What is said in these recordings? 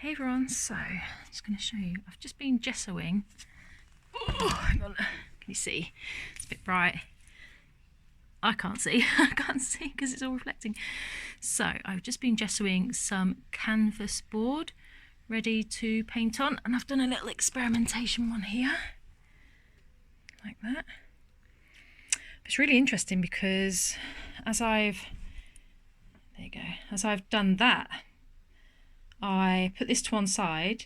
Hey everyone, so I'm just going to show you. I've just been gessoing. Oh, hang on. Can you see? It's a bit bright. I can't see. I can't see because it's all reflecting. So I've just been gessoing some canvas board ready to paint on, and I've done a little experimentation one here, like that. It's really interesting because as I've done that, I put this to one side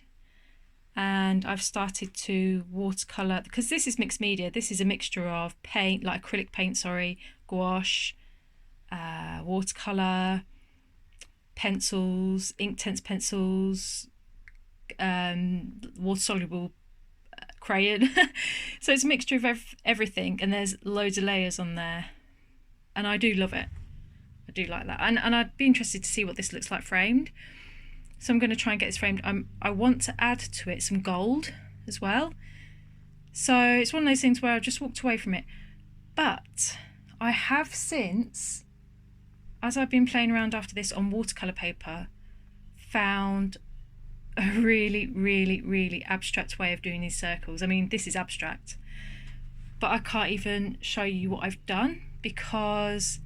and I've started to watercolour, because this is mixed media. This is a mixture of paint, like acrylic paint, sorry, gouache, watercolour, pencils, Inktense pencils, water-soluble crayon. So it's a mixture of everything, and there's loads of layers on there. And I do love it. I do like that. And I'd be interested to see what this looks like framed. So I'm going to try and get this framed. I want to add to it some gold as well. So it's one of those things where I've just walked away from it. But I have since, as I've been playing around after this on watercolour paper, found a really abstract way of doing these circles. I mean, this is abstract, but I can't even show you what I've done because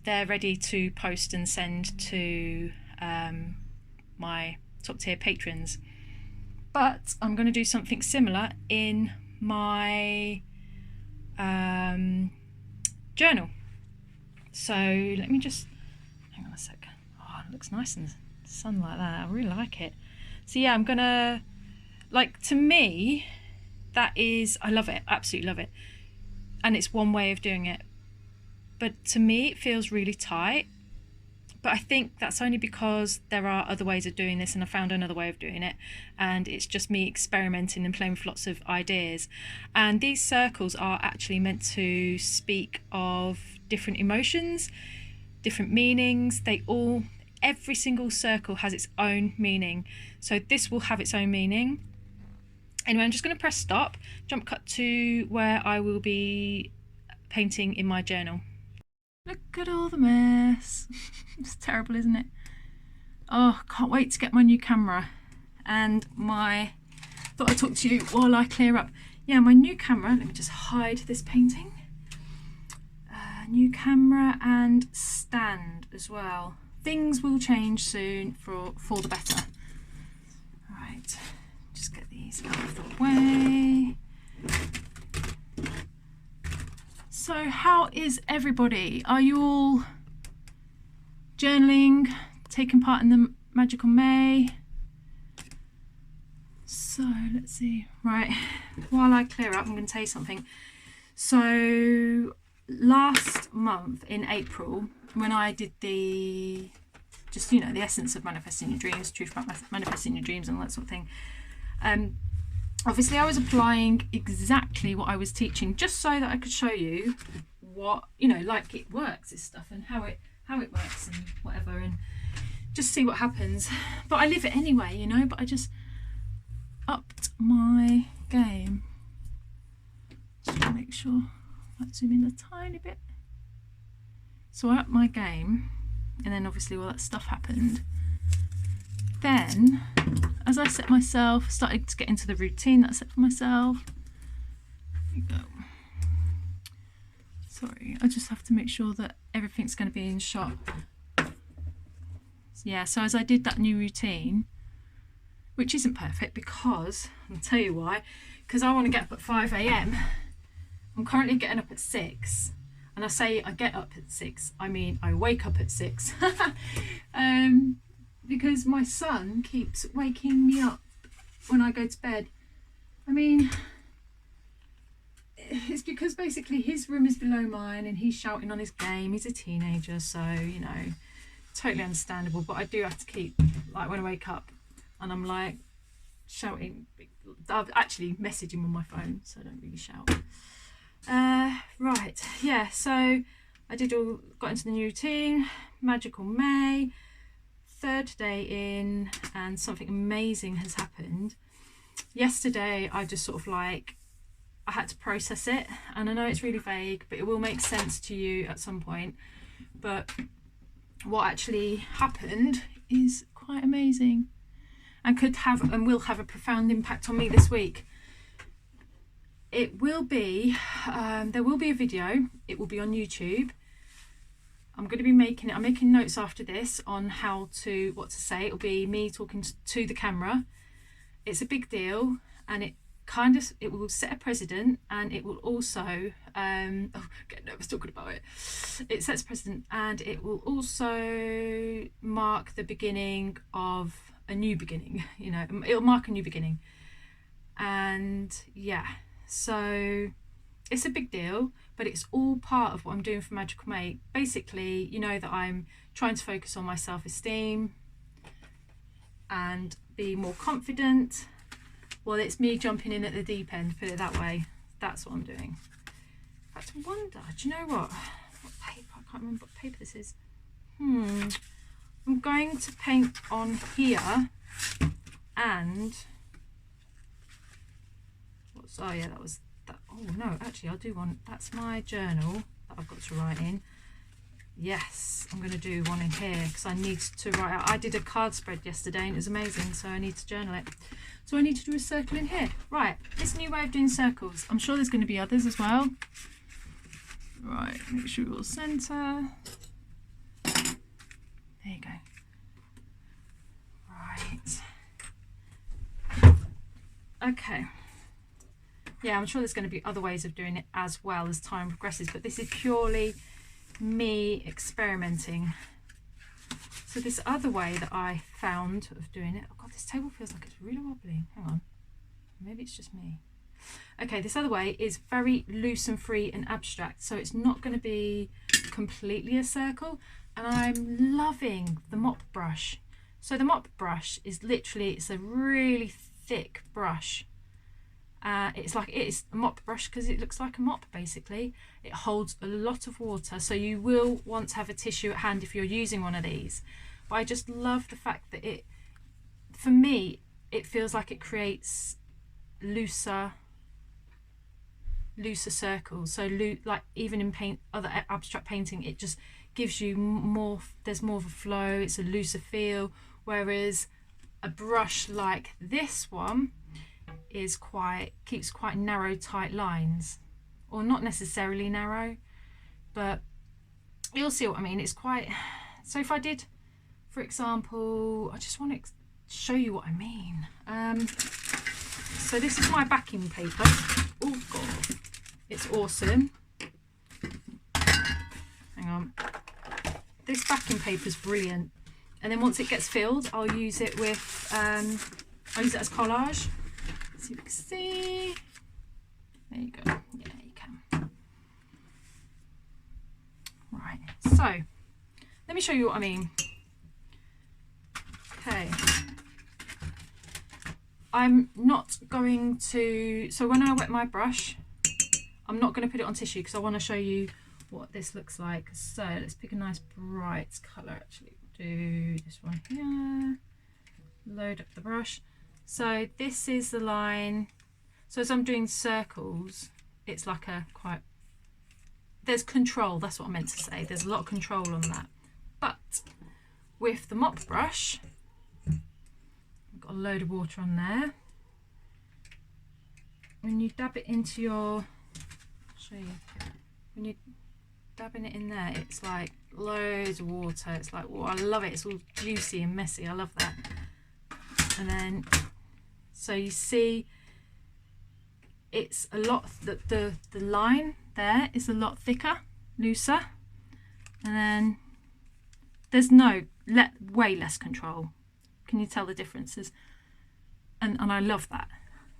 they're ready to post and send to my top tier patrons. But I'm going to do something similar in my journal. So let me just, hang on a sec. Oh, it looks nice in the sun like that. I really like it. So yeah, I'm going to, like, to me, that is, I love it, absolutely love it. And it's one way of doing it. But to me, it feels really tight. But I think that's only because there are other ways of doing this, and I found another way of doing it. And it's just me experimenting and playing with lots of ideas. And these circles are actually meant to speak of different emotions, different meanings. Every single circle has its own meaning. So this will have its own meaning. Anyway, I'm just going to press stop, jump cut to where I will be painting in my journal. Look at all the mess. It's terrible, isn't it? Oh, can't wait to get my new camera. And thought I'd talk to you while I clear up. Yeah, my new camera, let me just hide this painting. New camera and stand as well. Things will change soon for the better. All right, just get these out of the way. So how is everybody? Are you all journaling, taking part in the Magical May? So let's see. Right, while I clear up, I'm going to tell you something. So last month in April, when I did the essence of manifesting your dreams, truth about manifesting your dreams and all that sort of thing, obviously I was applying exactly what I was teaching just so that I could show you what, like it works, this stuff, and how it works and whatever, and just see what happens. But I live it anyway, but I just upped my game. Just to make sure, let's zoom in a tiny bit. So I upped my game, and then obviously all that stuff happened. Then, as I started to get into the routine that I set for myself. There you go. Sorry, I just have to make sure that everything's going to be in shot. Yeah, so as I did that new routine, which isn't perfect because, I'll tell you why, because I want to get up at 5 AM. I'm currently getting up at 6. And I say I get up at 6, I mean I wake up at 6. Because my son keeps waking me up when I go to bed. I mean, it's because basically his room is below mine and he's shouting on his game. He's a teenager, so, totally understandable. But I do have to keep, like, when I wake up and I'm like shouting, I've actually messaged him on my phone, so I don't really shout. Right, yeah, so I got into the new routine, Magical May. 3rd day in, and something amazing has happened. Yesterday I just sort of I had to process it, and I know it's really vague, but it will make sense to you at some point. But what actually happened is quite amazing, and could have and will have a profound impact on me this week. It will be, there will be a video, it will be on YouTube. I'm going to be making it, I'm making notes after this on what to say. It'll be me talking to the camera. It's a big deal, and it will set a precedent, and it will also, get nervous talking about it. It sets a precedent, and it will also mark the beginning of a new beginning, you know, it'll mark a new beginning. And yeah, so it's a big deal, but it's all part of what I'm doing for Magical Mate. Basically, you know that I'm trying to focus on my self-esteem and be more confident. Well, it's me jumping in at the deep end, put it that way. That's what I'm doing. I have to wonder, do you know what paper? I can't remember what paper this is. I'm going to paint on here, and oh yeah, that was that. Oh no, actually I'll do one. That's my journal that I've got to write in. Yes, I'm going to do one in here because I need to write out. I did a card spread yesterday and it was amazing, so I need to journal it. So I need to do a circle in here. Right, this new way of doing circles. I'm sure there's going to be others as well. Right, make sure we'll centre. There you go. Right. Okay. Yeah, I'm sure there's going to be other ways of doing it as well as time progresses, but this is purely me experimenting. So this other way that I found of doing it, oh god, this table feels like it's really wobbly. Hang on, maybe it's just me. Okay, this other way is very loose and free and abstract, so it's not going to be completely a circle. And I'm loving the mop brush. So the mop brush is literally, it's a really thick brush. It's a mop brush because it looks like a mop basically. It holds a lot of water, so you will want to have a tissue at hand if you're using one of these. But I just love the fact that for me, it feels like it creates looser circles. So like even in other abstract painting, it just gives you more, there's more of a flow, it's a looser feel, whereas a brush like this one keeps quite narrow, tight lines, or not necessarily narrow, but you'll see what I mean. It's quite, so if I did, for example, I just want to show you what I mean. So this is my backing paper. Oh god, it's awesome. Hang on. This backing paper is brilliant, and then once it gets filled, I'll use it with I'll use it as collage. See if you can see. There you go. Yeah, you can. Right, so let me show you what I mean. Okay, I'm not going to, so when I wet my brush, I'm not going to put it on tissue because I want to show you what this looks like. So let's pick a nice bright colour. Actually, do this one here. Load up the brush. So this is the line. So as I'm doing circles, it's like there's control, that's what I meant to say. There's a lot of control on that. But with the mop brush, I've got a load of water on there. When you dab it into your, I'll show you. When you're dabbing it in there, it's like loads of water. It's like, oh, I love it. It's all juicy and messy. I love that. And then, so you see, it's a lot, the line there is a lot thicker, looser, and then there's way less control. Can you tell the differences? And I love that,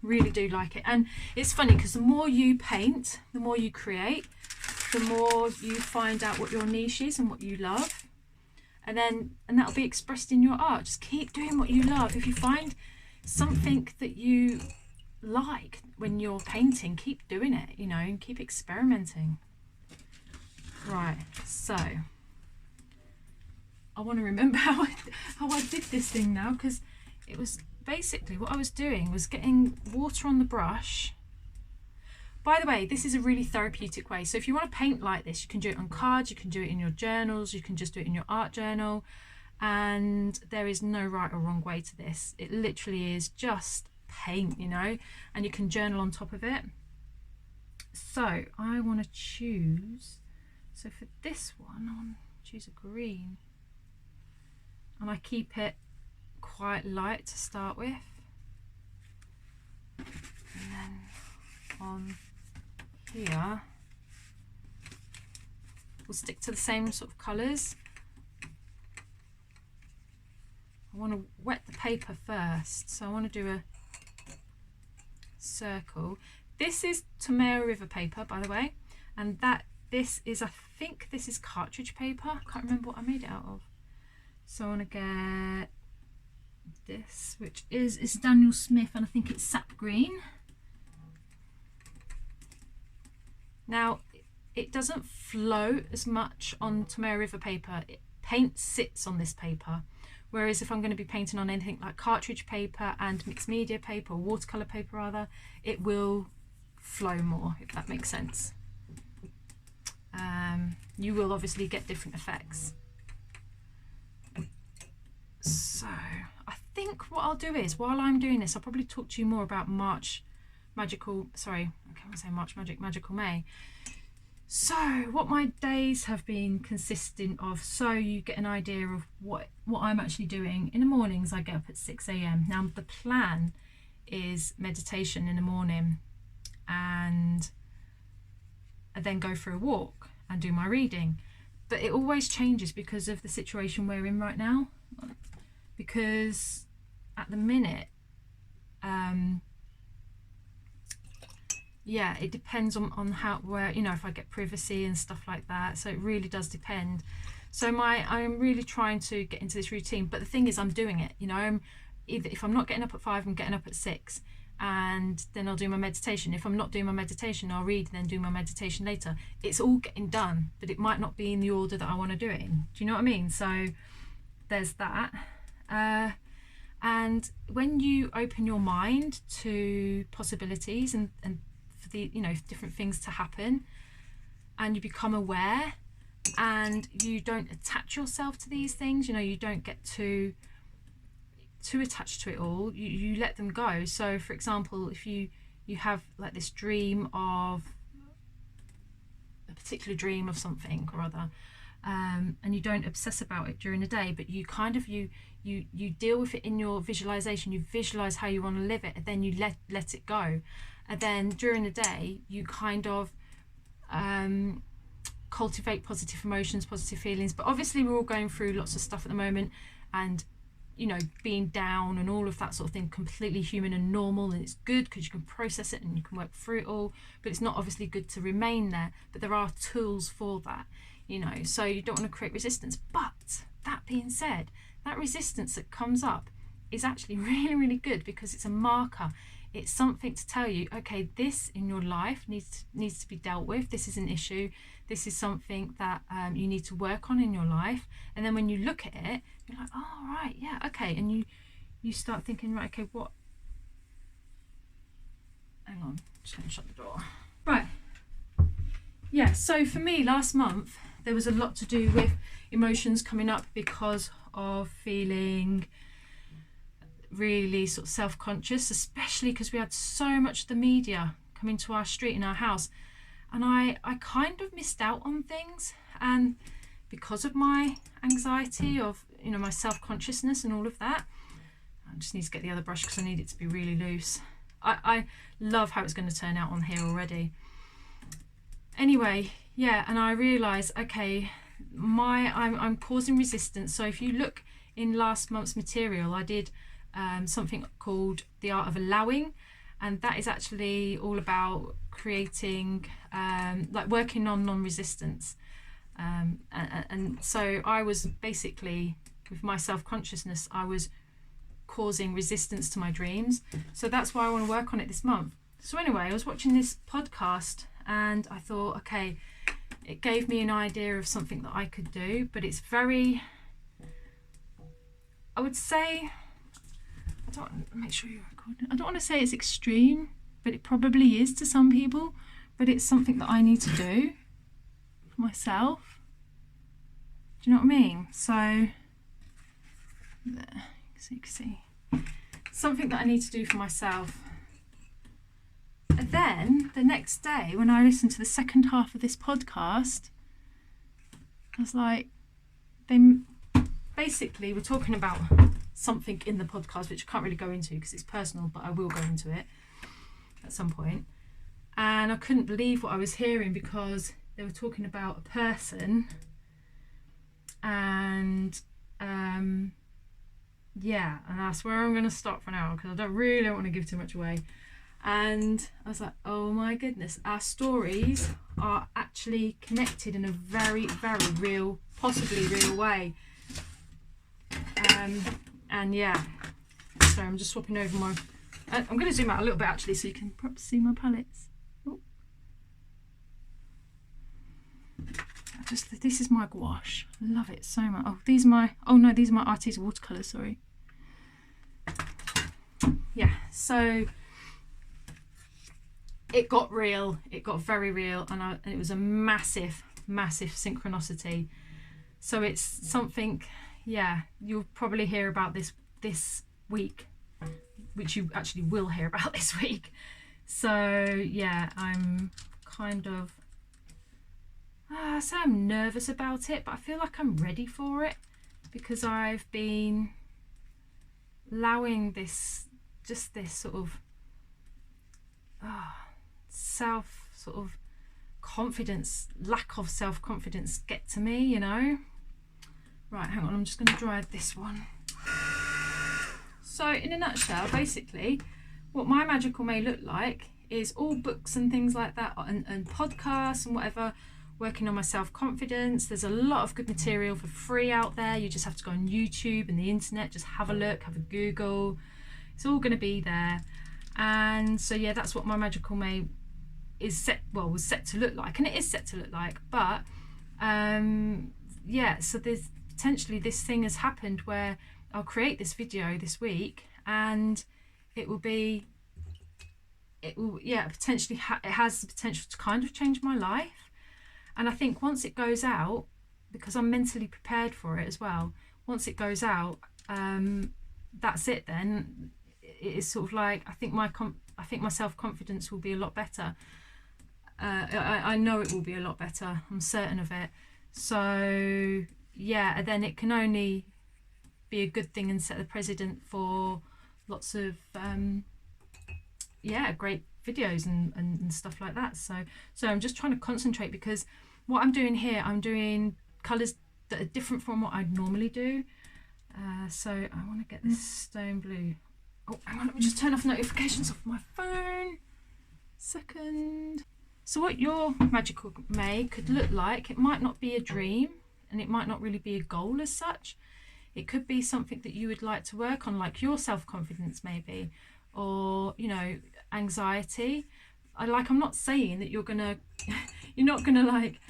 really do like it. And it's funny because the more you paint, the more you create, the more you find out what your niche is and what you love, and that'll be expressed in your art. Just keep doing what you love. If you find something that you like when you're painting, keep doing it, you know, and keep experimenting. Right, so I want to remember how I did this thing now, because it was basically what I was doing was getting water on the brush. By the way, this is a really therapeutic way. So if you want to paint like this, you can do it on cards, you can do it in your journals, you can just do it in your art journal. and there is no right or wrong way to this. It literally is just paint, you know, and you can journal on top of it. So I want to choose, so for this one I want to choose a green, and I keep it quite light to start with, and then on here we'll stick to the same sort of colours. I want to wet the paper first, so I want to do a circle. This is Tomeo River paper, by the way, and this is, I think this is cartridge paper. I can't remember what I made it out of. So I want to get this, which is Daniel Smith, and I think it's sap green. Now it doesn't float as much on Tomeo River paper. Paint sits on this paper, whereas if I'm going to be painting on anything like cartridge paper and mixed media paper, or watercolour paper rather, it will flow more, if that makes sense. You will obviously get different effects. So I think what I'll do is, while I'm doing this, I'll probably talk to you more about Magical May. So what my days have been consisting of, so you get an idea of what I'm actually doing. In the mornings I get up at 6 a.m. Now the plan is meditation in the morning, and I then go for a walk and do my reading, but it always changes because of the situation we're in right now, because at the minute yeah, it depends on how, where, you know, if I get privacy and stuff like that, so it really does depend. So I'm really trying to get into this routine, but the thing is I'm doing it, you know. Either if I'm not getting up at 5, I'm getting up at 6, and then I'll do my meditation. If I'm not doing my meditation, I'll read and then do my meditation later. It's all getting done, but it might not be in the order that I want to do it in. Do you know what I mean? So there's that. And when you open your mind to possibilities and for the, you know, different things to happen, and you become aware and you don't attach yourself to these things, you know, you don't get too attached to it all, you let them go. So for example, if you have like this dream of a particular dream of something or other, and you don't obsess about it during the day, but you kind of you deal with it in your visualization. You visualize how you want to live it, and then you let it go, and then during the day you kind of cultivate positive emotions, positive feelings. But obviously we're all going through lots of stuff at the moment, and you know, being down and all of that sort of thing, completely human and normal, and it's good because you can process it and you can work through it all. But it's not obviously good to remain there, but there are tools for that, you know, so you don't want to create resistance. But that being said, that resistance that comes up is actually really, really good, because it's a marker. It's something to tell you, okay, this in your life needs to be dealt with. This is an issue. This is something that you need to work on in your life. And then when you look at it, you're like, oh, right, yeah, okay. And you start thinking, right, okay, what? Hang on, just going to shut the door. Right. Yeah, so for me last month, there was a lot to do with emotions coming up because of feeling really sort of self-conscious, especially because we had so much of the media coming to our street in our house, and I kind of missed out on things, and because of my anxiety of, you know, my self-consciousness and all of that, I just need to get the other brush because I need it to be really loose. I love how it's going to turn out on here already. Anyway, yeah, and I realised, okay, I'm causing resistance. So if you look in last month's material, I did something called The Art of Allowing, and that is actually all about creating like working on non-resistance, and so I was basically, with my self-consciousness, I was causing resistance to my dreams. So that's why I want to work on it this month. So anyway, I was watching this podcast and I thought, okay, it gave me an idea of something that I could do, but it's very, I would say, make sure you're recording. I don't want to say it's extreme, but it probably is to some people, but it's something that I need to do for myself. Do you know what I mean? So there, so you can see. Something that I need to do for myself. And then the next day, when I listened to the second half of this podcast, I was like, they basically were talking about something in the podcast, which I can't really go into because it's personal, but I will go into it at some point. And I couldn't believe what I was hearing, because they were talking about a person, and yeah, and that's where I'm going to stop for now, because I don't really want to give too much away. And I was like, oh my goodness, our stories are actually connected in a very, very real, possibly real way. And yeah, so I'm just swapping over my, I'm going to zoom out a little bit actually, so you can perhaps see my palettes. Oh. This is my gouache. I love it so much. Oh, these are my Arteza watercolours, sorry. Yeah, so it got real, it got very real, and it was a massive, massive synchronicity. So it's something, yeah, you'll probably hear about this week, which you actually will hear about this week. So yeah, I'm kind of, I say I'm nervous about it, but I feel like I'm ready for it, because I've been allowing this sort of confidence, lack of self-confidence get to me, you know. Right, hang on, I'm just going to dry this one. So in a nutshell, basically what my magical may look like is all books and things like that, and podcasts and whatever, working on my self-confidence. There's a lot of good material for free out there. You just have to go on YouTube and the internet, just have a look, have a Google. It's all going to be there. And so yeah, that's what my magical May was set to look like, and it is set to look like. But yeah, so there's potentially this thing has happened where I'll create this video this week, and it will potentially it has the potential to kind of change my life. And I think once it goes out, because I'm mentally prepared for it as well, once it goes out, that's it then. It is sort of like, I think my self-confidence will be a lot better. I know it will be a lot better. I'm certain of it. So yeah, then it can only be a good thing and set the precedent for lots of great videos and stuff like that. So I'm just trying to concentrate, because what I'm doing here, I'm doing colours that are different from what I'd normally do. So I want to get this stone blue. Oh, hang on, let me just turn off notifications off my phone. Second. So what your magical May could look like, it might not be a dream, and it might not really be a goal as such. It could be something that you would like to work on, like your self-confidence maybe, or, you know, anxiety. I'm not saying that you're not gonna like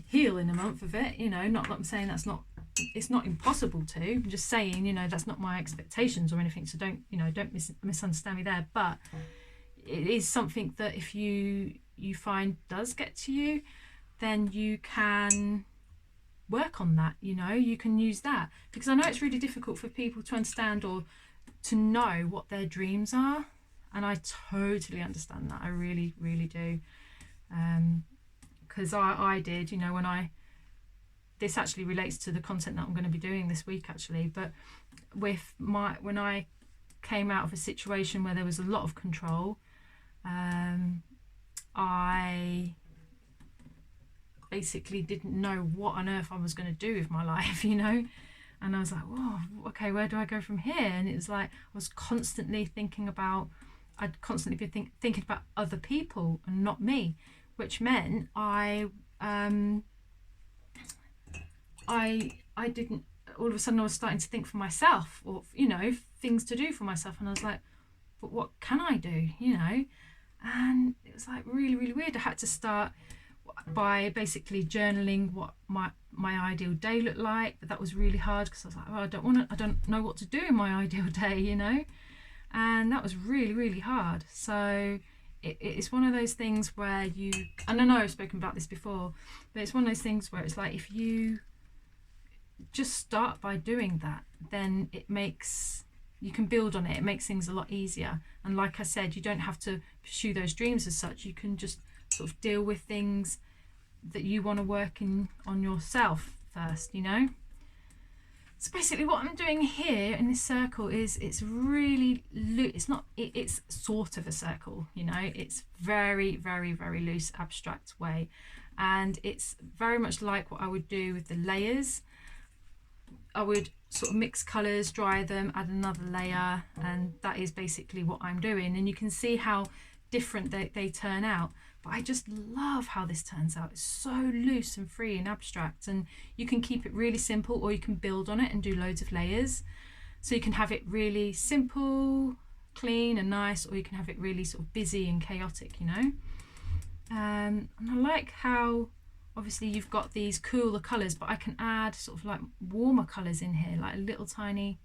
heal in a month of it, you know, not that I'm saying it's not impossible to. I'm just saying, you know, that's not my expectations or anything, so don't misunderstand me there. But it is something that if you find does get to you, then you can work on that, you know, you can use that, because I know it's really difficult for people to understand or to know what their dreams are, and I totally understand that. I really, really do, because I did, you know, this actually relates to the content that I'm going to be doing this week actually, but when I came out of a situation where there was a lot of control, I basically didn't know what on earth I was going to do with my life, you know, and I was like, whoa, okay, where do I go from here? And it was like I was constantly thinking about, I'd constantly be thinking about other people and not me, which meant I didn't, all of a sudden I was starting to think for myself, or, you know, things to do for myself, and I was like, but what can I do, you know? And it was like really, really weird. I had to start by basically journaling what my ideal day looked like, but that was really hard, because I was like, oh, I don't know what to do in my ideal day, you know, and that was really, really hard. So it's one of those things where and I know I've spoken about this before, but it's one of those things where it's like, if you just start by doing that. Then you can build on it. It makes things a lot easier. And like I said, you don't have to pursue those dreams as such. You can just sort of deal with things that you want to work on yourself first, you know. So basically what I'm doing here in this circle is it's really loose. It's sort of a circle, you know. It's very, very, very loose, abstract way. And it's very much like what I would do with the layers. I would sort of mix colours, dry them, add another layer, and that is basically what I'm doing. And you can see how different they turn out. But I just love how this turns out. It's so loose and free and abstract, and you can keep it really simple, or you can build on it and do loads of layers. So you can have it really simple, clean and nice, or you can have it really sort of busy and chaotic, you know. And I like how obviously you've got these cooler colours, but I can add sort of like warmer colours in here, like little tiny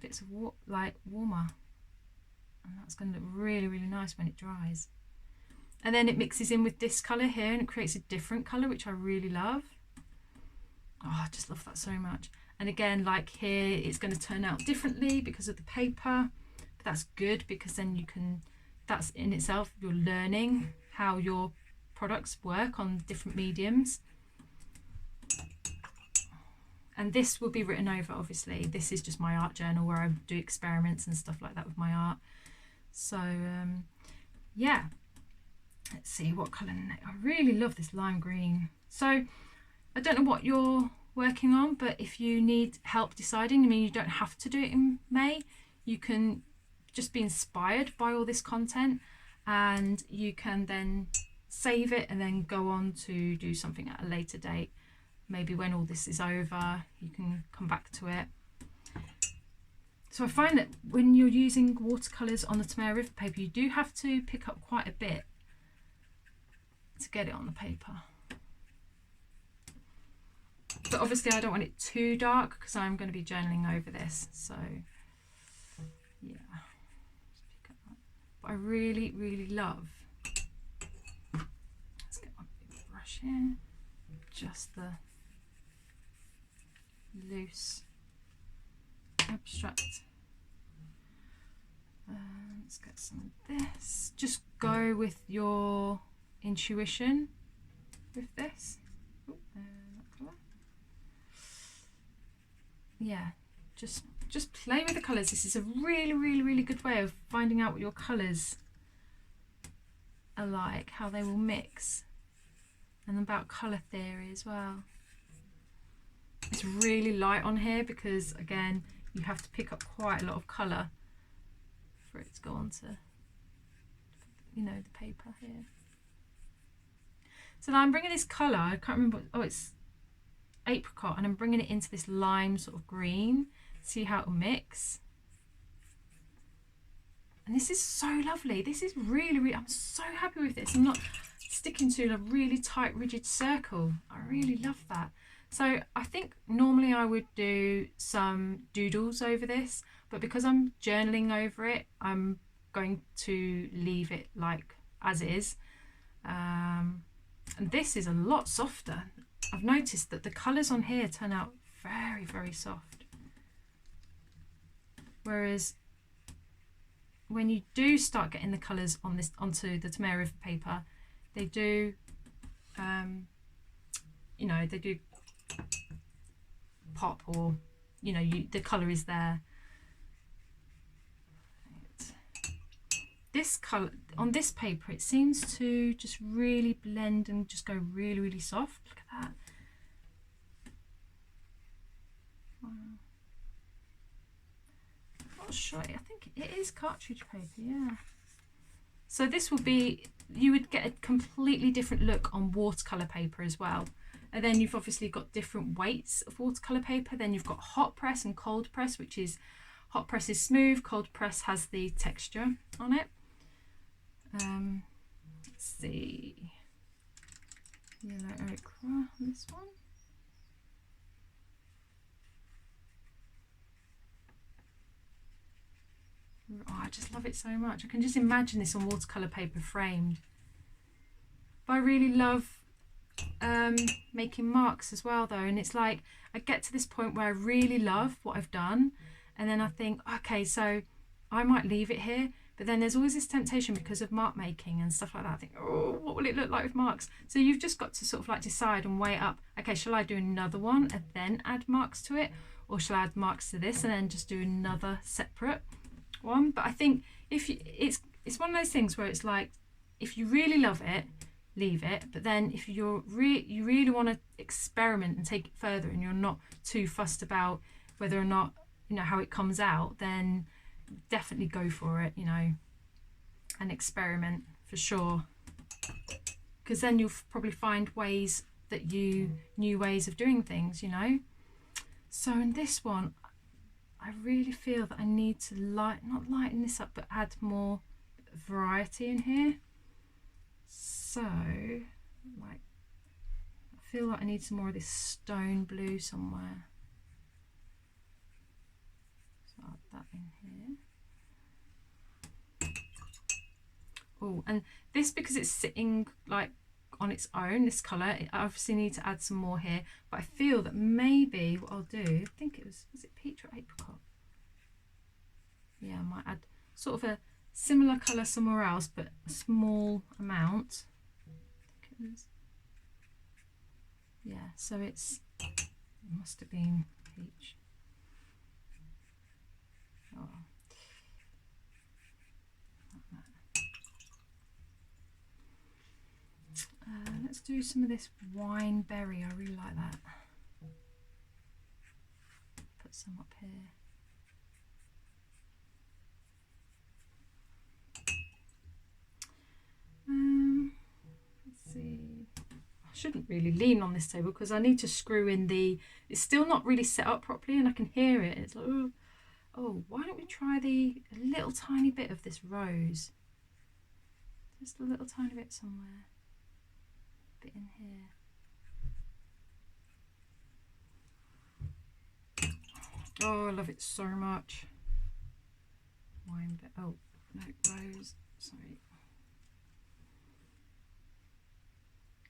bits of warmer. And that's going to look really, really nice when it dries. And then it mixes in with this colour here and it creates a different colour, which I really love. Oh, I just love that so much. And again, like here, it's going to turn out differently because of the paper. But that's good, because then that's in itself, you're learning how your products work on different mediums. And this will be written over, obviously. This is just my art journal where I do experiments and stuff like that with my art. So yeah, let's see what colour. I really love this lime green. So I don't know what you're working on, but if you need help deciding, I mean, you don't have to do it in May. You can just be inspired by all this content, and you can then save it and then go on to do something at a later date. Maybe when all this is over, you can come back to it. So I find that when you're using watercolours on the Tamara River paper, you do have to pick up quite a bit to get it on the paper. But obviously I don't want it too dark because I'm going to be journaling over this. So yeah, just pick up that. But I really, really love. Let's get my big brush here. Just the loose abstract. Let's get some of this. Just go with your intuition with this. Ooh, that colour. Yeah, just play with the colours. This is a really, really, really good way of finding out what your colours are like, how they will mix, and about colour theory as well. It's really light on here because, again, you have to pick up quite a lot of colour for it to go onto, you know, the paper here. So now I'm bringing this colour, I can't remember, oh, it's apricot, and I'm bringing it into this lime sort of green. See how it will mix. And this is so lovely. This is really, really, I'm so happy with this. I'm not sticking to a really tight, rigid circle. I really love that. So I think normally I would do some doodles over this, but because I'm journaling over it, I'm going to leave it like as is. And this is a lot softer. I've noticed that the colours on here turn out very, very soft. Whereas when you do start getting the colours on this onto the Tamara River paper, they do, you know, they do pop, or you know, the colour is there. This colour on this paper, it seems to just really blend and just go really, really soft. Look at that. Wow. I'm not sure, I think it is cartridge paper, yeah. So this will be, you would get a completely different look on watercolour paper as well. And then you've obviously got different weights of watercolour paper. Then you've got hot press and cold press, which is, hot press is smooth, cold press has the texture on it. Let's see, yellow ochre on this one. Oh, I just love it so much. I can just imagine this on watercolour paper framed. But I really love, making marks as well though, and it's like I get to this point where I really love what I've done, and then I think, okay, so I might leave it here, but then there's always this temptation because of mark making and stuff like that. I think, oh, what will it look like with marks? So you've just got to sort of like decide and weigh up, okay, shall I do another one and then add marks to it, or shall I add marks to this and then just do another separate one? But I think if you, it's one of those things where it's like, if you really love it, leave it, but then if you really want to experiment and take it further and you're not too fussed about whether or not, you know, how it comes out, then definitely go for it, you know, and experiment for sure, because then you'll probably find ways that new ways of doing things, you know. So in this one I really feel that I need to not lighten this up, but add more variety in here. So like I feel like I need some more of this stone blue somewhere. So I'll add that in here. Oh, and this, because it's sitting like on its own, this colour, I obviously need to add some more here, but I feel that maybe what I'll do, I think it was it peach or apricot? Yeah, I might add sort of a similar colour somewhere else, but a small amount. I think it was, yeah, so it must have been peach. Oh. Let's do some of this wine berry. I really like that. Put some up here. Let's see. I shouldn't really lean on this table because I need to screw in the. It's still not really set up properly, and I can hear it. It's like, oh, why don't we try a little tiny bit of this rose? Just a little tiny bit somewhere. Bit in here. Oh, I love it so much. Wine bit. Oh no, rose. Sorry.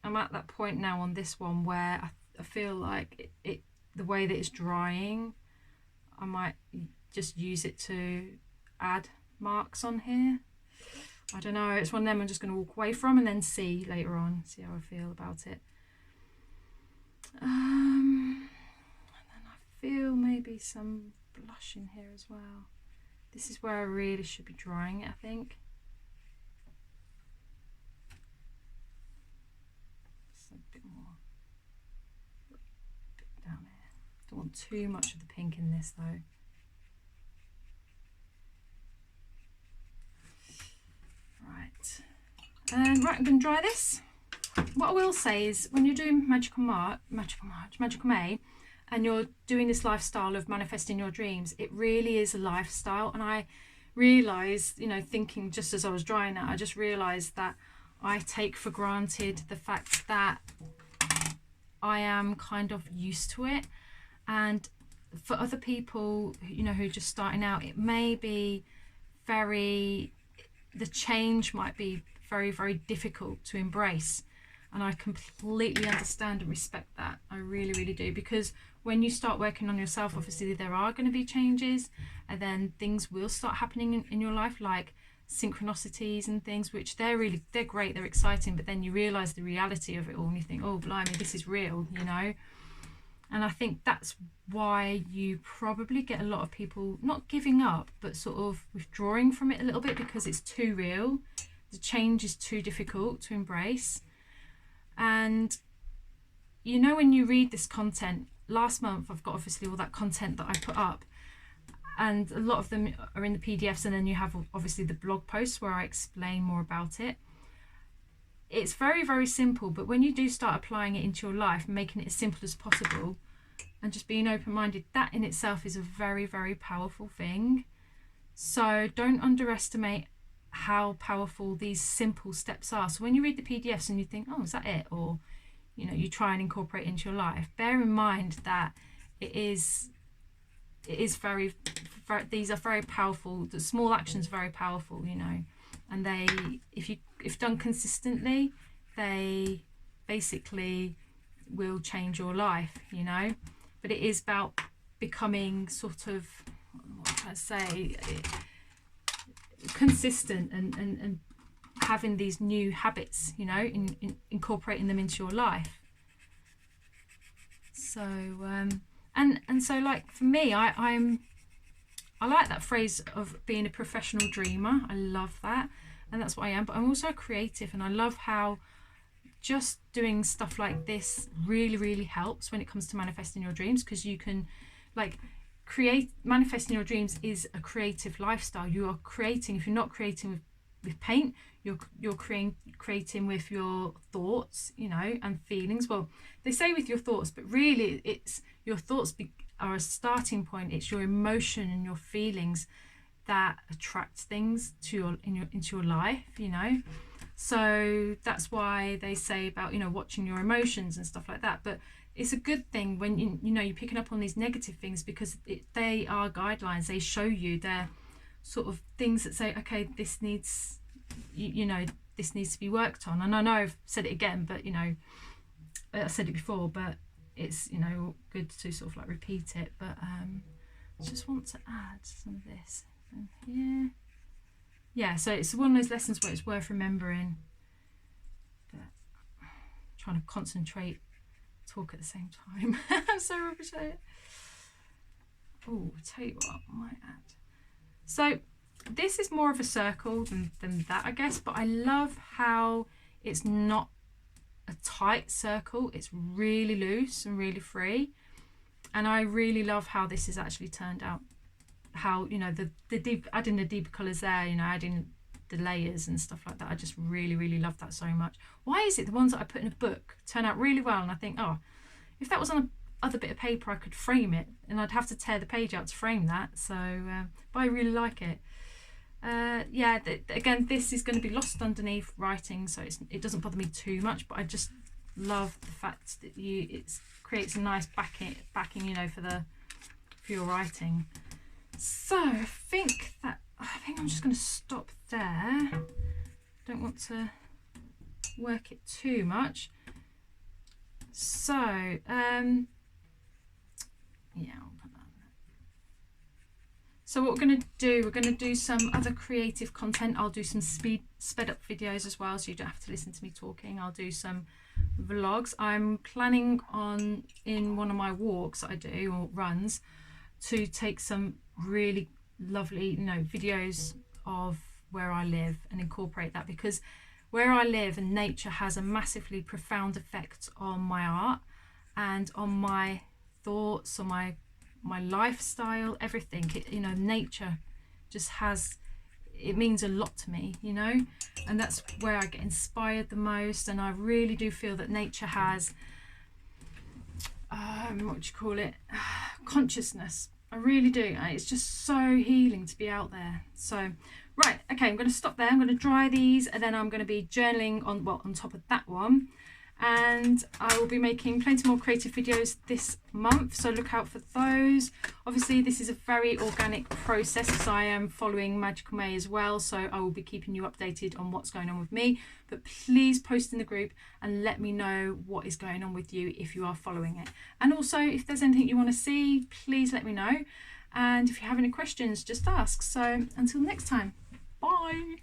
I'm at that point now on this one where I feel like the way that it's drying, I might just use it to add marks on here. I don't know, it's one of them I'm just going to walk away from and then see later on, see how I feel about it. And then I feel maybe some blush in here as well. This is where I really should be drying it, I think. Just a bit more. A bit down here. Don't want too much of the pink in this though. Right, right, I'm going to dry this. What I will say is, when you're doing Magical May, and you're doing this lifestyle of manifesting your dreams, it really is a lifestyle. And I realised, you know, thinking just as I was drying it, I just realised that I take for granted the fact that I am kind of used to it. And for other people, you know, who are just starting out, it may be the change might be very, very difficult to embrace. And I completely understand and respect that. I really, really do. Because when you start working on yourself, obviously there are going to be changes, and then things will start happening in your life, like synchronicities and things, which they're great, they're exciting, but then you realise the reality of it all and you think, oh blimey, this is real, you know. And I think that's why you probably get a lot of people not giving up, but sort of withdrawing from it a little bit, because it's too real. The change is too difficult to embrace. And you know, when you read this content, last month I've got obviously all that content that I put up, and a lot of them are in the PDFs, and then you have obviously the blog posts where I explain more about it. It's very, very simple, but when you do start applying it into your life, making it as simple as possible and just being open-minded, that in itself is a very, very powerful thing. So don't underestimate how powerful these simple steps are. So when you read the PDFs and you think, oh, is that it? Or, you know, you try and incorporate it into your life, bear in mind that it is very, these are very powerful. The small actions are very powerful, you know, and if done consistently, they basically will change your life, you know. But it is about becoming sort of, what can I say, consistent and having these new habits, you know, incorporating them into your life. So and so, like, for me, I like that phrase of being a professional dreamer. I love that, and that's what I am. But I'm also a creative, and I love how just doing stuff like this really helps when it comes to manifesting your dreams, because you can, like, manifesting your dreams is a creative lifestyle. You are creating. If you're not creating with paint, you're creating with your thoughts, you know, and feelings. Well, they say with your thoughts, but really it's your thoughts are a starting point. It's your emotion and your feelings that attract things to into your life, you know. So that's why they say about, you know, watching your emotions and stuff like that. But it's a good thing when you know you're picking up on these negative things, because they are guidelines. They show you, they're sort of things that say, okay, this needs, you know, this needs to be worked on. And I know I've said it again, but, you know, I said it before, but it's, you know, good to sort of like repeat it. But I just want to add some of this in here. Yeah, so it's one of those lessons where it's worth remembering, but trying to concentrate, talk at the same time. I'm so rubbish at it. Oh, tell you what, I might add. So this is more of a circle than that, I guess, but I love how it's not a tight circle. It's really loose and really free. And I really love how this has actually turned out. How, you know, the deep, adding the deeper colours there, you know, adding the layers and stuff like that. I just really love that so much. Why is it the ones that I put in a book turn out really well, and I think, oh, if that was on a other bit of paper I could frame it, and I'd have to tear the page out to frame that. So but I really like it. Yeah, again, this is going to be lost underneath writing, so it doesn't bother me too much, but I just love the fact that it creates a nice backing, you know, for your writing. So I think I'm just going to stop there. Don't want to work it too much. So yeah, I'll put that there. So what we're going to do some other creative content. I'll do some sped up videos as well, so you don't have to listen to me talking. I'll do some vlogs. I'm planning on, in one of my walks that I do, or runs, to take some really lovely, you know, videos of where I live and incorporate that, because where I live and nature has a massively profound effect on my art and on my thoughts, on my lifestyle, everything. You know, nature just has, it means a lot to me, you know, and that's where I get inspired the most. And I really do feel that nature has what do you call it, consciousness. I really do. It's just so healing to be out there. So right, okay, I'm going to stop there. I'm going to dry these, and then I'm going to be journaling on top of that one, and I will be making plenty more creative videos this month, so look out for those. Obviously this is a very organic process, as I am following Magical May as well, so I will be keeping you updated on what's going on with me. But please post in the group and let me know what is going on with you if you are following it. And also, if there's anything you want to see, please let me know, and if you have any questions, just ask. So until next time, bye.